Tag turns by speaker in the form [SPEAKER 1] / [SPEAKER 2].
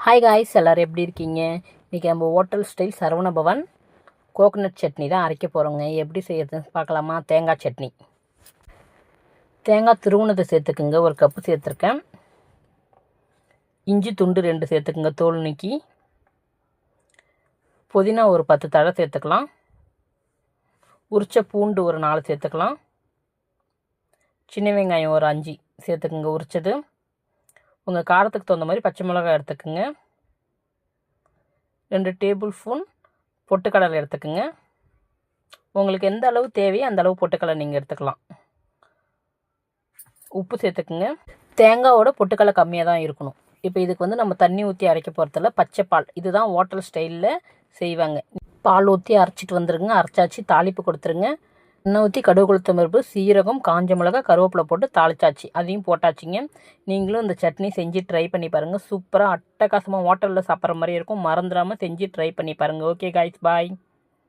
[SPEAKER 1] Hi guys, எல்லோரும் எப்படி இருக்கீங்க? இன்றைக்கி நம்ம hotel style Saravana Bhavan coconut chutney தான் அரைக்க போகிறோங்க. எப்படி செய்யறதுன்னு பார்க்கலாமா? தேங்காய் சட்னி. தேங்காய் துருவனத்தை சேர்த்துக்குங்க, 1 கப்பு சேர்த்துருக்கேன். இஞ்சி துண்டு 2 சேர்த்துக்குங்க, தோல் நீக்கி. புதினா ஒரு 10 தழை சேர்த்துக்கலாம். உரிச்ச பூண்டு ஒரு 4 சேர்த்துக்கலாம். சின்ன வெங்காயம் ஒரு 5 சேர்த்துக்குங்க, உரிச்சது. உங்கள் காரத்துக்கு தகுந்த மாதிரி பச்சை மிளகாய் எடுத்துக்குங்க. 2 டேபிள் ஸ்பூன் பொட்டுக்கடலை எடுத்துக்குங்க. உங்களுக்கு எந்த அளவு தேவையோ அந்த அளவு பொட்டுக்கடலை நீங்கள் எடுத்துக்கலாம். உப்பு சேர்த்துக்குங்க. தேங்காயோட பொட்டுக்கடலை கம்மியாக தான் இருக்கணும். இப்போ இதுக்கு நம்ம தண்ணி ஊற்றி அரைக்க போகிறதில்ல, பச்சை பால். இதுதான் ஹோட்டல் ஸ்டைலில் செய்வாங்க. பால் ஊற்றி அரைச்சிட்டு வந்துடுங்க. அரைச்சாச்சு தாளிப்பு கொடுத்துருங்க. எண்ணெய் ஊற்றி கடுகு, உளுத்தம் பருப்பு, சீரகம், காஞ்ச மிளகாய், கருவேப்பிலை போட்டு தாளிச்சாச்சு. அதையும் போட்டாச்சுங்க. நீங்களும் இந்த சட்னி செஞ்சு ட்ரை பண்ணி பாருங்கள். சூப்பராக அட்டகாசமாக ஹோட்டலில் சாப்பிட்ற மாதிரி இருக்கும். மறந்துடாமல் செஞ்சு ட்ரை பண்ணி பாருங்கள். ஓகே காய்ஸ், பாய்.